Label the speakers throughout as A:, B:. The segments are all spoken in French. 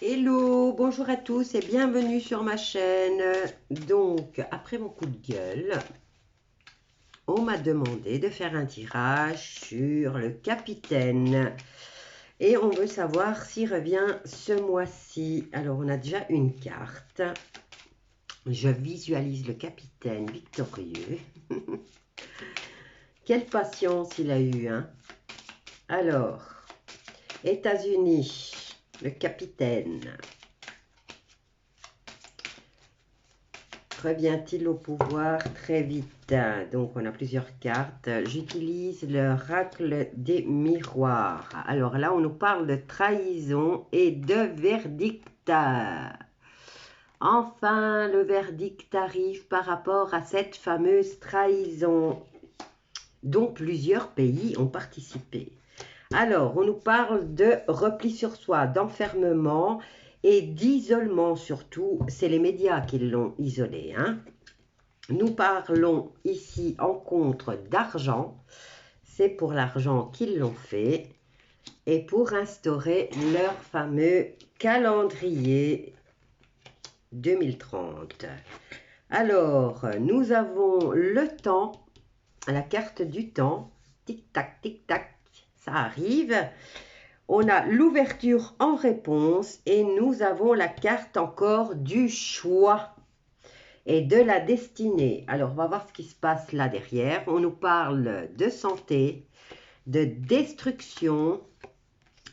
A: Hello, bonjour à tous et bienvenue sur ma chaîne. Donc, après mon coup de gueule, on m'a demandé de faire un tirage sur le capitaine. Et on veut savoir s'il revient ce mois-ci. Alors, on a déjà une carte. Je visualise le capitaine victorieux. Quelle patience il a eu, hein? Alors, États-Unis, le capitaine. Revient-il au pouvoir très vite? Donc, on a plusieurs cartes. J'utilise l'oracle des miroirs. Alors là, on nous parle de trahison et de verdict. Enfin, le verdict arrive par rapport à cette fameuse trahison dont plusieurs pays ont participé. Alors, on nous parle de repli sur soi, d'enfermement et d'isolement surtout. C'est les médias qui l'ont isolé, hein. Nous parlons ici en contre d'argent. C'est pour l'argent qu'ils l'ont fait. Et pour instaurer leur fameux calendrier 2030. Alors, nous avons le temps, la carte du temps. Tic-tac, tic-tac, ça arrive. On a l'ouverture en réponse et nous avons la carte encore du choix et de la destinée. Alors, on va voir ce qui se passe là derrière. On nous parle de santé, de destruction,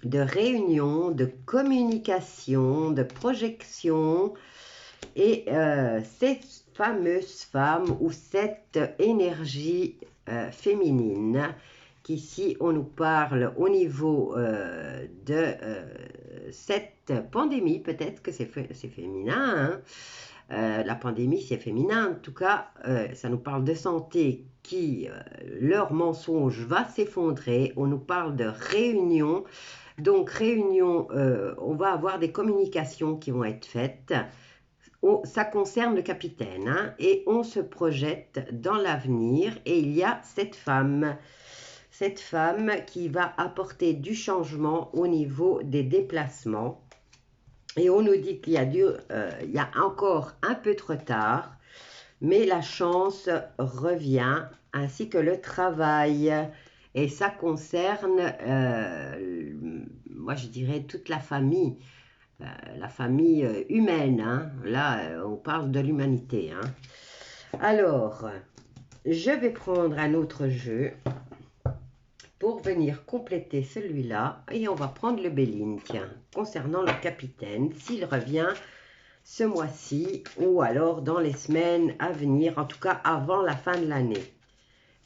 A: de réunion, de communication, de projection. Et ces fameuses femmes ou cette énergie féminine qu'ici on nous parle au niveau de cette pandémie, peut-être que c'est féminin, hein. La pandémie c'est féminin, en tout cas ça nous parle de santé qui, leur mensonge va s'effondrer. On nous parle de réunion, donc réunion, on va avoir des communications qui vont être faites. Ça concerne le capitaine, hein, et on se projette dans l'avenir et il y a cette femme qui va apporter du changement au niveau des déplacements. Et on nous dit qu'il y a encore un peu de retard, mais la chance revient, ainsi que le travail. Et ça concerne, moi je dirais, toute la famille humaine, hein. Là, on parle de l'humanité, hein. Alors, je vais prendre un autre jeu pour venir compléter celui-là. Et on va prendre le Béline, tiens, concernant le capitaine, s'il revient ce mois-ci ou alors dans les semaines à venir, en tout cas avant la fin de l'année.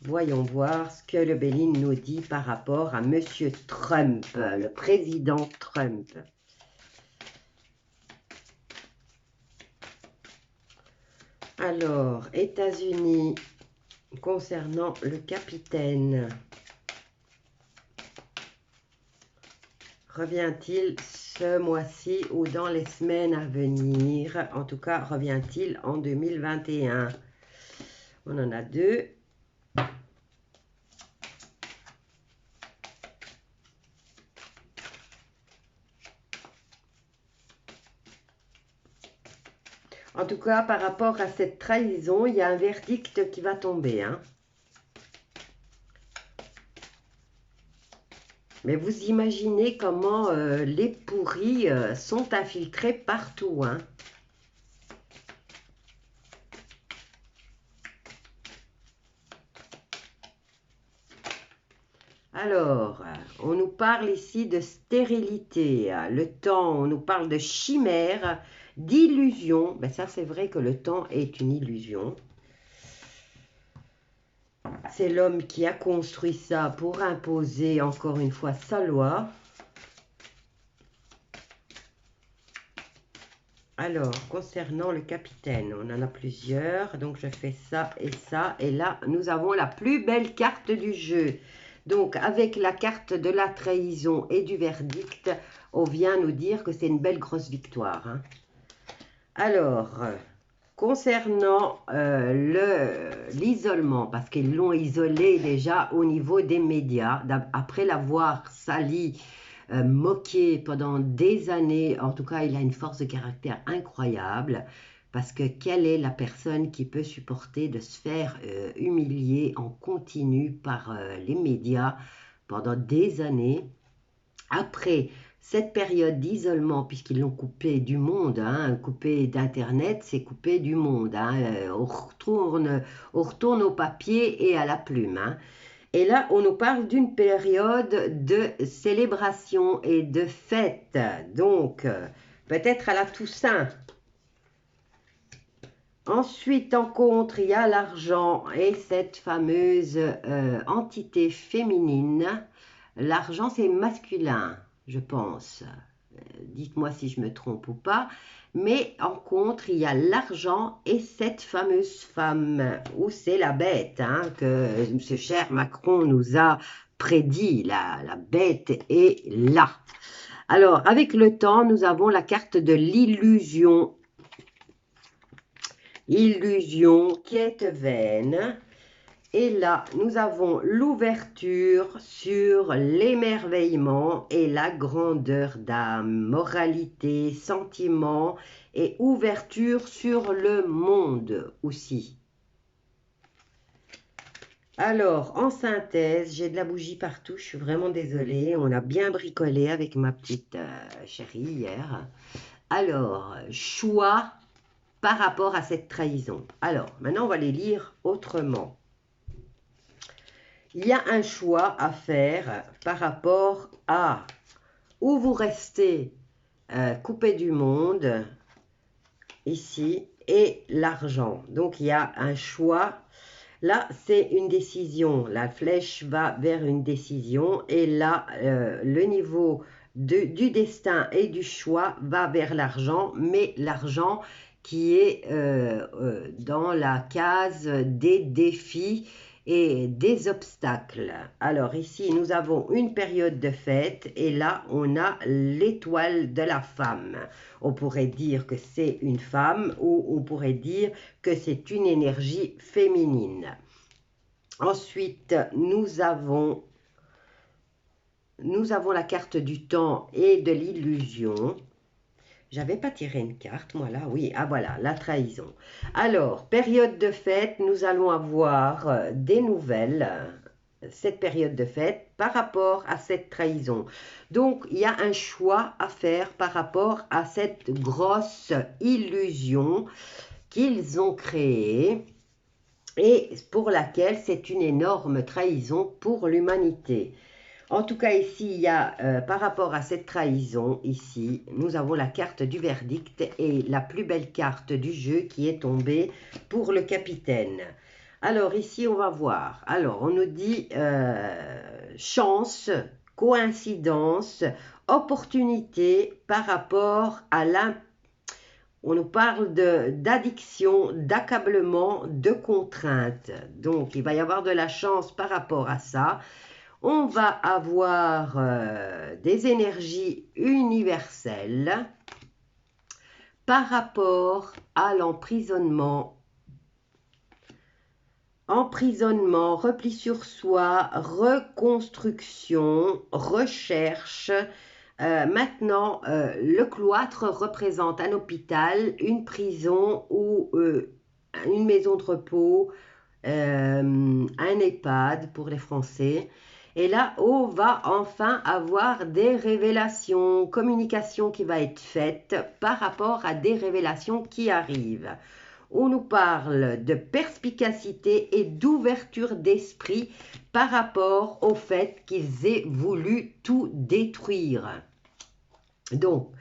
A: Voyons voir ce que le Béline nous dit par rapport à Monsieur Trump, le président Trump. Alors, États-Unis, concernant le capitaine, revient-il ce mois-ci ou dans les semaines à venir? En tout cas, revient-il en 2021? On en a deux. En tout cas, par rapport à cette trahison, il y a un verdict qui va tomber, hein. Mais vous imaginez comment les pourris sont infiltrés partout, hein. Alors, on nous parle ici de stérilité. Le temps, on nous parle de chimère, d'illusion. Ben ça, c'est vrai que le temps est une illusion. C'est l'homme qui a construit ça pour imposer encore une fois sa loi. Alors, concernant le capitaine, on en a plusieurs. Donc, je fais ça et ça. Et là, nous avons la plus belle carte du jeu. Donc, avec la carte de la trahison et du verdict, on vient nous dire que c'est une belle grosse victoire, hein. Alors, concernant l'isolement, parce qu'ils l'ont isolé déjà au niveau des médias, après l'avoir sali moqué pendant des années. En tout cas, il a une force de caractère incroyable. Parce que quelle est la personne qui peut supporter de se faire humilier en continu par les médias pendant des années? Après cette période d'isolement, puisqu'ils l'ont coupé du monde, hein, coupé d'Internet, c'est coupé du monde. Hein, on retourne au papier et à la plume. Hein. Et là, on nous parle d'une période de célébration et de fête. Donc, peut-être à la Toussaint. Ensuite, en contre, il y a l'argent et cette fameuse entité féminine. L'argent, c'est masculin, je pense. Dites-moi si je me trompe ou pas. Mais en contre, il y a l'argent et cette fameuse femme, où c'est la bête, hein, que ce cher Macron nous a prédit. La bête est là. Alors, avec le temps, nous avons la carte de l'illusion. Illusion, quête vaine. Et là, nous avons l'ouverture sur l'émerveillement et la grandeur d'âme, moralité, sentiment et ouverture sur le monde aussi. Alors, en synthèse, j'ai de la bougie partout, je suis vraiment désolée. On a bien bricolé avec ma petite chérie hier. Alors, choix par rapport à cette trahison. Alors, maintenant, on va les lire autrement. Il y a un choix à faire par rapport à où vous restez coupé du monde, ici, et l'argent. Donc, il y a un choix. Là, c'est une décision. La flèche va vers une décision. Et là, le niveau du destin et du choix va vers l'argent. Mais l'argent qui est dans la case des défis et des obstacles. Alors ici, nous avons une période de fête et là, on a l'étoile de la femme. On pourrait dire que c'est une femme ou on pourrait dire que c'est une énergie féminine. Ensuite, nous avons la carte du temps et de l'illusion. J'avais pas tiré une carte, moi là, oui, ah voilà, la trahison. Alors, période de fête, nous allons avoir des nouvelles, cette période de fête, par rapport à cette trahison. Donc, il y a un choix à faire par rapport à cette grosse illusion qu'ils ont créée et pour laquelle c'est une énorme trahison pour l'humanité. En tout cas, ici, il y a, par rapport à cette trahison, ici, nous avons la carte du verdict et la plus belle carte du jeu qui est tombée pour le capitaine. Alors, ici, on va voir. Alors, on nous dit chance, coïncidence, opportunité par rapport à on nous parle d'addiction, d'accablement, de contrainte. Donc, il va y avoir de la chance par rapport à ça. On va avoir des énergies universelles par rapport à l'emprisonnement. Emprisonnement, repli sur soi, reconstruction, recherche. Maintenant, le cloître représente un hôpital, une prison ou une maison de repos, un EHPAD pour les Français. Et là, on va enfin avoir des révélations, communication qui va être faite par rapport à des révélations qui arrivent. On nous parle de perspicacité et d'ouverture d'esprit par rapport au fait qu'ils aient voulu tout détruire. Donc,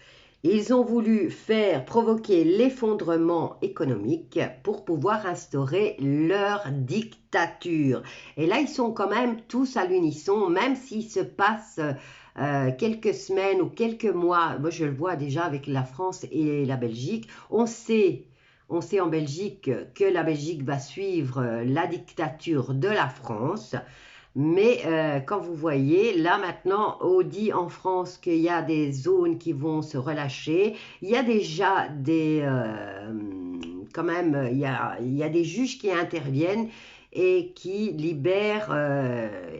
A: ils ont voulu provoquer l'effondrement économique pour pouvoir instaurer leur dictature. Et là, ils sont quand même tous à l'unisson, même s'il se passe quelques semaines ou quelques mois. Moi, je le vois déjà avec la France et la Belgique. On sait en Belgique que la Belgique va suivre la dictature de la France. Mais quand vous voyez, là maintenant, on dit en France qu'il y a des zones qui vont se relâcher. Il y a déjà des, quand même, il y a des juges qui interviennent et qui libère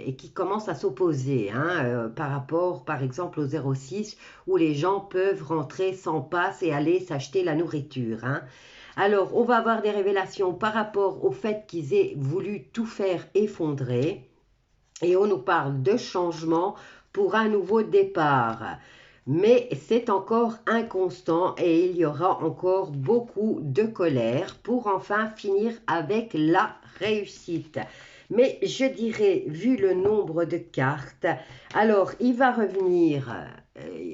A: et qui commence à s'opposer par rapport par exemple au 06 où les gens peuvent rentrer sans passe et aller s'acheter la nourriture. Alors on va avoir des révélations par rapport au fait qu'ils aient voulu tout faire effondrer et on nous parle de changement pour un nouveau départ. Mais c'est encore inconstant et il y aura encore beaucoup de colère pour enfin finir avec la réussite. Mais je dirais, vu le nombre de cartes, alors il va revenir,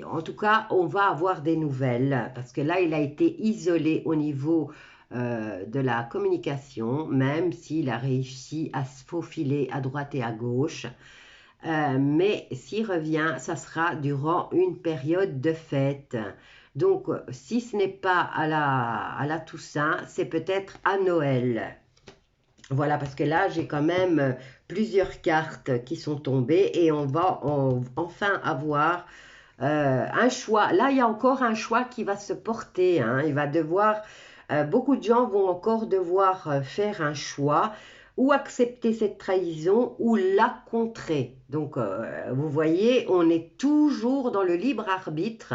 A: en tout cas on va avoir des nouvelles, parce que là il a été isolé au niveau de la communication, même s'il a réussi à se faufiler à droite et à gauche. Mais s'il revient, ça sera durant une période de fête. Donc, si ce n'est pas à la Toussaint, c'est peut-être à Noël. Voilà, parce que là, j'ai quand même plusieurs cartes qui sont tombées et on va enfin avoir un choix. Là, il y a encore un choix qui va se porter. Il va devoir, beaucoup de gens vont encore devoir faire un choix ou accepter cette trahison ou la contrer. Donc, vous voyez, on est toujours dans le libre arbitre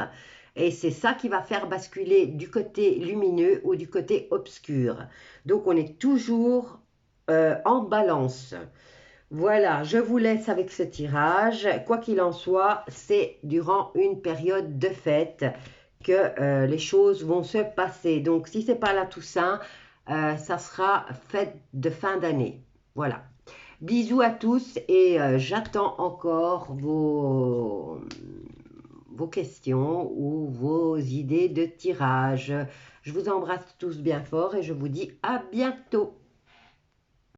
A: et c'est ça qui va faire basculer du côté lumineux ou du côté obscur. Donc, on est toujours en balance. Voilà, je vous laisse avec ce tirage. Quoi qu'il en soit, c'est durant une période de fête que les choses vont se passer. Donc, si ce n'est pas la Toussaint, ça sera fête de fin d'année. Voilà. Bisous à tous et j'attends encore vos questions ou vos idées de tirage. Je vous embrasse tous bien fort et je vous dis à bientôt.